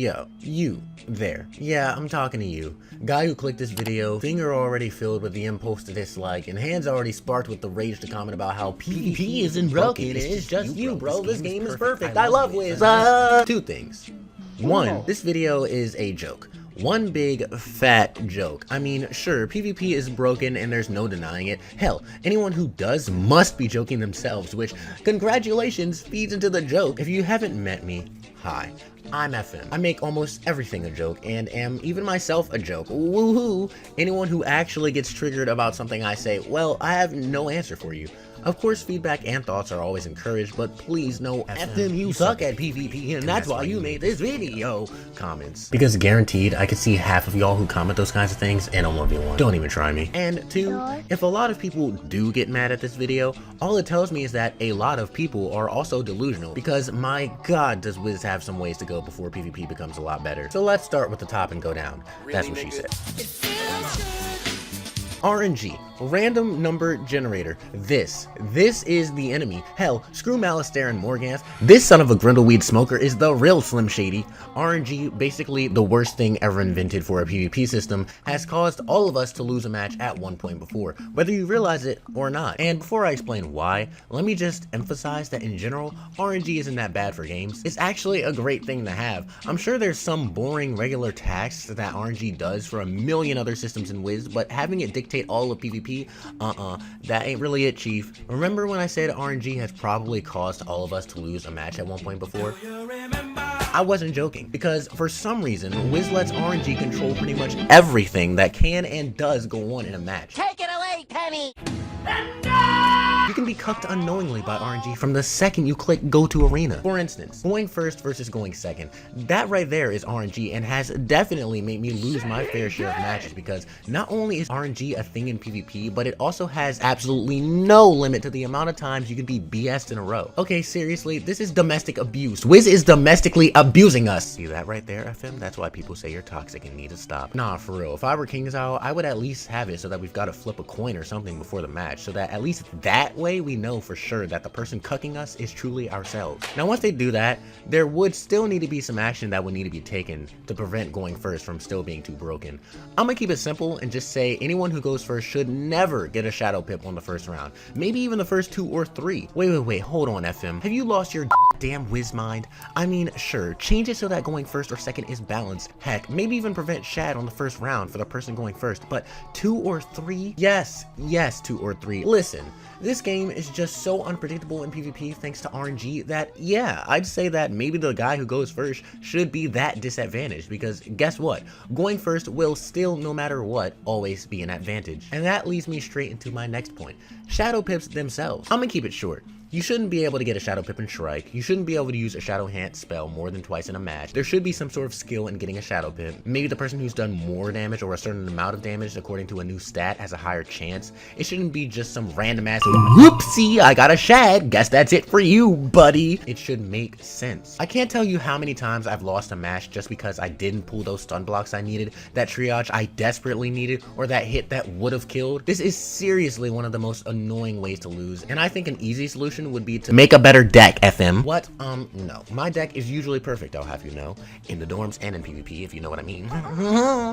Yo, you, there. Yeah, I'm talking to you. Guy who clicked this video, finger already filled with the impulse to dislike, and hands already sparked with the rage to comment about how PvP isn't broken, it's just you, bro. This game is perfect. I love Wiz. Two things. One, this video is a joke. One big fat joke. I mean, sure, PvP is broken and there's no denying it. Hell, anyone who does must be joking themselves, which, congratulations, feeds into the joke. If you haven't met me, hi, I'm FM. I make almost everything a joke and am even myself a joke. Woohoo! Anyone who actually gets triggered about something I say, well, I have no answer for you. Of course, feedback and thoughts are always encouraged, but please no FM, you suck at PvP and that's why you made this video comments. Because guaranteed, I can see half of y'all who comment those kinds of things and on 1v1. Don't even try me. And two, if a lot of people do get mad at this video, all it tells me is that a lot of people are also delusional, because my god does Wiz have some ways to go before PvP becomes a lot better. So let's start with the top and go down. That's what she said. RNG, random number generator. This is the enemy. Hell, screw Malistaire and Morgans. This son of a Grindleweed smoker is the real Slim Shady. RNG, basically the worst thing ever invented for a PvP system, has caused all of us to lose a match at one point before, whether you realize it or not. And before I explain why, let me just emphasize that in general, RNG isn't that bad for games. It's actually a great thing to have. I'm sure there's some boring regular tasks that RNG does for a million other systems in Wiz, but having it dictate all of PvP, that ain't really it, chief. Remember when I said RNG has probably caused all of us to lose a match at one point before? I wasn't joking, because for some reason, Wiz lets RNG control pretty much everything that can and does go on in a match. Take it away, Penny! You can be cucked unknowingly by RNG from the second you click go to arena. For instance, going first versus going second. That right there is RNG and has definitely made me lose my fair share of matches, because not only is RNG a thing in PvP, but it also has absolutely no limit to the amount of times you can be BS'd in a row. Okay, seriously, this is domestic abuse. Wiz is domestically abusing us. See that right there, FM? That's why people say you're toxic and need to stop. Nah, for real, if I were Kingsisle, I would at least have it so that we've got to flip a coin or something before the match, so that at least that way we know for sure that the person cucking us is truly ourselves. Now once they do that, there would still need to be some action that would need to be taken to prevent going first from still being too broken. I'm gonna keep it simple and just say anyone who goes first should never get a shadow pip on the first round, maybe even the first 2 or 3. Wait, hold on, FM. Have you lost your damn Wiz mind? I mean, sure, change it so that going first or second is balanced. Heck, maybe even prevent shad on the first round for the person going first, but 2 or 3? Yes, 2 or 3. Listen, this game is just so unpredictable in PvP thanks to RNG that, yeah, I'd say that maybe the guy who goes first should be that disadvantaged, because guess what? Going first will still, no matter what, always be an advantage. And that leads me straight into my next point. Shadow pips themselves. I'm gonna keep it short. You shouldn't be able to get a Shadow Pip and Shrike. You shouldn't be able to use a Shadow Hant spell more than twice in a match. There should be some sort of skill in getting a Shadow Pip. Maybe the person who's done more damage or a certain amount of damage according to a new stat has a higher chance. It shouldn't be just some random ass, whoopsie, I got a shad, guess that's it for you, buddy. It should make sense. I can't tell you how many times I've lost a match just because I didn't pull those stun blocks I needed, that triage I desperately needed, or that hit that would have killed. This is seriously one of the most annoying ways to lose, and I think an easy solution would be to make a better deck, FM. What? No. My deck is usually perfect, I'll have you know. In the dorms and in PvP, if you know what I mean.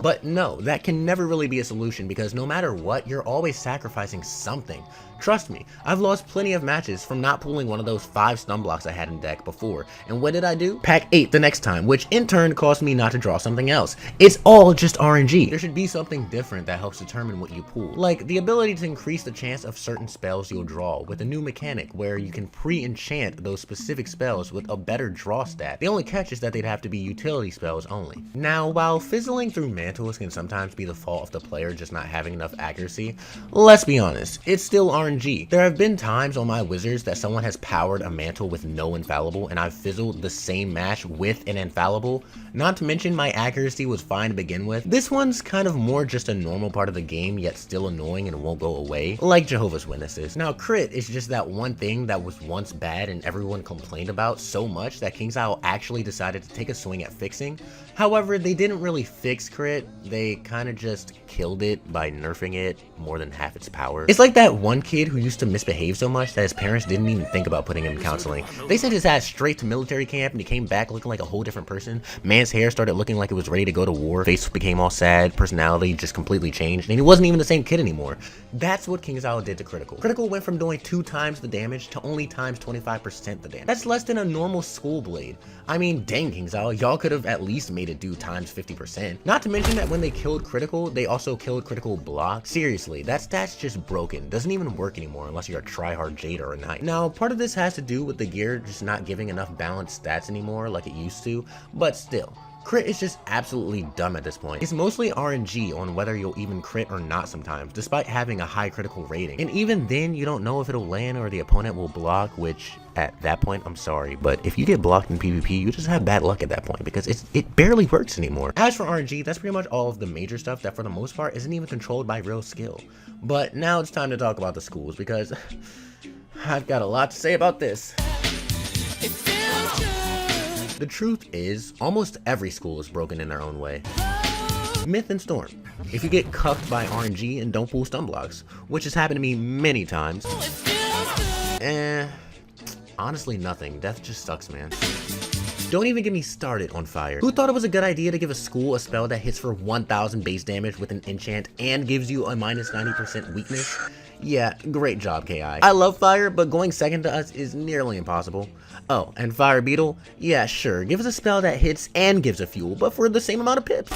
But no, that can never really be a solution, because no matter what, you're always sacrificing something. Trust me, I've lost plenty of matches from not pulling one of those 5 stun blocks I had in deck before. And what did I do? Pack 8 the next time, which in turn caused me not to draw something else. It's all just RNG. There should be something different that helps determine what you pull. Like the ability to increase the chance of certain spells you'll draw with a new mechanic where you can pre-enchant those specific spells with a better draw stat. The only catch is that they'd have to be utility spells only. Now, while fizzling through mantles can sometimes be the fault of the player just not having enough accuracy, let's be honest, it's still RNG. There have been times on my wizards that someone has powered a mantle with no infallible and I've fizzled the same match with an infallible, not to mention my accuracy was fine to begin with. This one's kind of more just a normal part of the game, yet still annoying and won't go away, like Jehovah's Witnesses. Now crit is just that one thing game that was once bad and everyone complained about so much that Kingsisle actually decided to take a swing at fixing. However, they didn't really fix crit, they kinda just killed it by nerfing it more than half its power. It's like that one kid who used to misbehave so much that his parents didn't even think about putting him in counseling. They sent his ass straight to military camp and he came back looking like a whole different person. Man's hair started looking like it was ready to go to war, face became all sad, personality just completely changed, and he wasn't even the same kid anymore. That's what Kingsisle did to Critical. Critical went from doing 2 times the damage to only times 25% the damage. That's less than a normal school blade. I mean, dang Kingsisle, y'all could have at least made it do times 50%. Not to mention that when they killed Critical, they also killed Critical block. Seriously, that stat's just broken. Doesn't even work anymore unless you're a tryhard Jade or a Knight. Now, part of this has to do with the gear just not giving enough balanced stats anymore like it used to, but still. Crit is just absolutely dumb at this point. It's mostly RNG on whether you'll even crit or not sometimes, despite having a high critical rating. And even then, you don't know if it'll land or the opponent will block, which at that point, I'm sorry, but if you get blocked in PvP, you just have bad luck at that point because it barely works anymore. As for RNG, that's pretty much all of the major stuff that for the most part isn't even controlled by real skill. But now it's time to talk about the schools because I've got a lot to say about this. The truth is, almost every school is broken in their own way. Myth and Storm. If you get cuffed by RNG and don't pull stun blocks, which has happened to me many times. Honestly nothing. Death just sucks, man. Don't even get me started on Fire. Who thought it was a good idea to give a school a spell that hits for 1000 base damage with an enchant and gives you a minus 90% weakness? Yeah, great job, KI. I love Fire, but going second to us is nearly impossible. Oh, and Fire Beetle? Yeah, sure, give us a spell that hits and gives a fuel, but for the same amount of pips.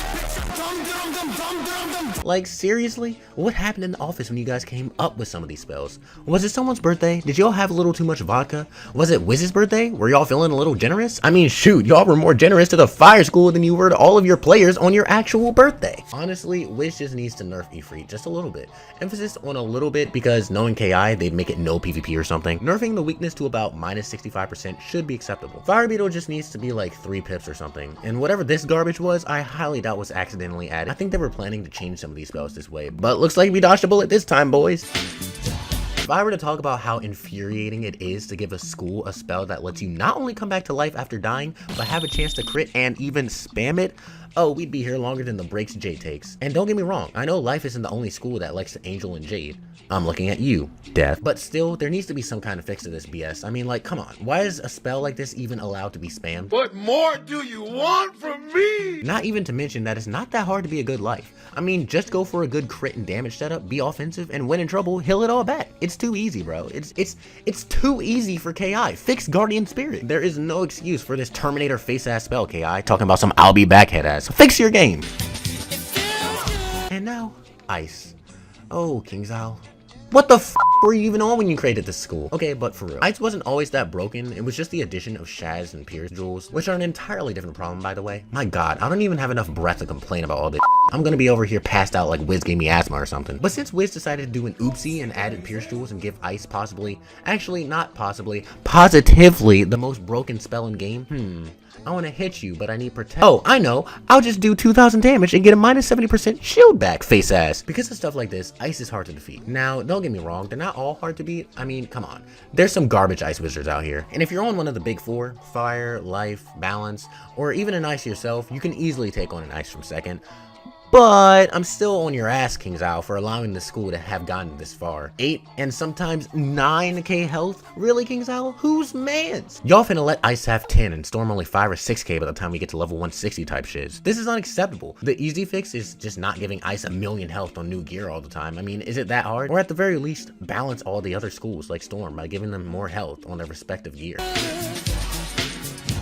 Like, seriously? What happened in the office when you guys came up with some of these spells? Was it someone's birthday? Did y'all have a little too much vodka? Was it Wiz's birthday? Were y'all feeling a little generous? I mean, shoot, y'all were more generous to the Fire School than you were to all of your players on your actual birthday. Honestly, Wiz just needs to nerf Ifrit just a little bit. Emphasis on a little bit because knowing KI, they'd make it no PvP or something. Nerfing the weakness to about minus 65% should be acceptable. Fire Beetle just needs to be like 3 pips or something. And whatever this garbage was, I highly doubt was accidentally added. I think they were planning to change some of these spells this way, but looks like we dodged a bullet this time, boys. If I were to talk about how infuriating it is to give a school a spell that lets you not only come back to life after dying, but have a chance to crit and even spam it, oh, we'd be here longer than the breaks Jade takes. And don't get me wrong, I know Life isn't the only school that likes Angel and Jade. I'm looking at you, Death. But still, there needs to be some kind of fix to this BS. I mean, like, come on. Why is a spell like this even allowed to be spammed? What more do you want from me? Not even to mention that it's not that hard to be a good Life. I mean, just go for a good crit and damage setup, be offensive, and when in trouble, heal it all back. It's too easy, bro. It's too easy for KI. Fix Guardian Spirit. There is no excuse for this Terminator face-ass spell, KI. Talking about some I'll be back head ass. Fix your game. And now, Ice. Oh, Kingsisle. What the f were you even on when you created this school? Okay, but for real, Ice wasn't always that broken. It was just the addition of Shaz and Pierce jewels, which are an entirely different problem, by the way. My god, I don't even have enough breath to complain about all this. I'm gonna be over here passed out like Wiz gave me asthma or something. But since Wiz decided to do an oopsie and added Pierce jewels and give Ice possibly, actually not possibly, positively the most broken spell in game, I want to hit you, but I need protect. Oh, I know. I'll just do 2000 damage and get a minus 70% shield back, face ass. Because of stuff like this, Ice is hard to defeat. Now, don't get me wrong, they're not all hard to beat. I mean, come on. There's some garbage Ice wizards out here. And if you're on one of the big 4, Fire, Life, Balance, or even an Ice yourself, you can easily take on an Ice from second. But I'm still on your ass, Kingsisle, for allowing the school to have gotten this far. 8 and sometimes 9k health? Really, Kingsisle? Who's mans? Y'all finna let Ice have 10 and Storm only 5 or 6k by the time we get to level 160 type shiz. This is unacceptable. The easy fix is just not giving Ice a million health on new gear all the time. I mean, is it that hard? Or at the very least, balance all the other schools like Storm by giving them more health on their respective gear.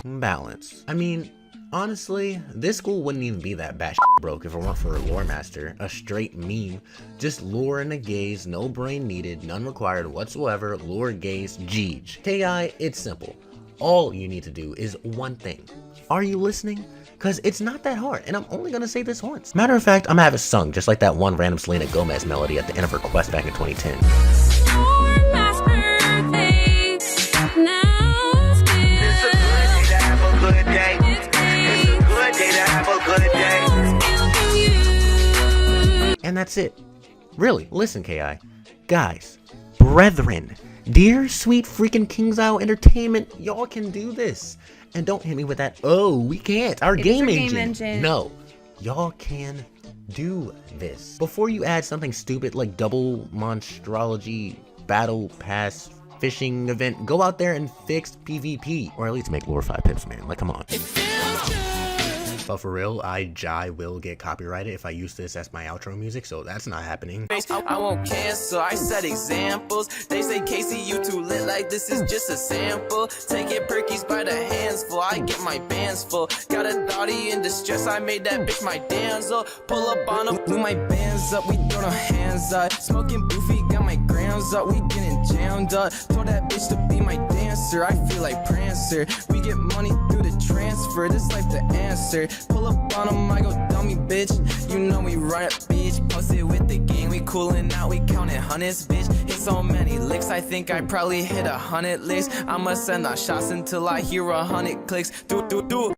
Balance. I mean, honestly, this school wouldn't even be that bad broke if it weren't for a lore master, a straight meme. Just lore and a gaze, no brain needed, none required whatsoever, lore gaze, Jeej. KI, it's simple. All you need to do is one thing. Are you listening? Cause it's not that hard, and I'm only gonna say this once. Matter of fact, I'm gonna have it sung just like that one random Selena Gomez melody at the end of her quest back in 2010. And that's it. Really, listen, KI. Guys, brethren, Dear sweet freaking Kingsisle Entertainment, y'all can do this. And don't hit me with that, oh, we can't, our game engine. No, y'all can do this. Before you add something stupid like double monstrology, battle pass, fishing event, go out there and fix PvP. Or at least make lore 5 pips, man. Like, come on. But for real, I will get copyrighted if I use this as my outro music, so that's not happening. I won't cancel, I set examples. They say, Casey, you too lit, like this is just a sample. Taking perkies by the handsful, I get my bands full. Got a thotty in distress, I made that bitch my damsel. Pull up on them, with my bands up, we throw them hands up. Smoking boofy, got my grams up, we getting jammed up. Told that bitch to be my dancer, I feel like Prancer. We get money through the transfer, this life the answer. Pull up on them, I go dummy, bitch. You know we run it, bitch. Posted with the gang, we coolin' out, we counting hundreds, bitch. Hit so many licks, I think I probably hit 100 licks. I'ma send out shots until I hear 100 clicks. Do.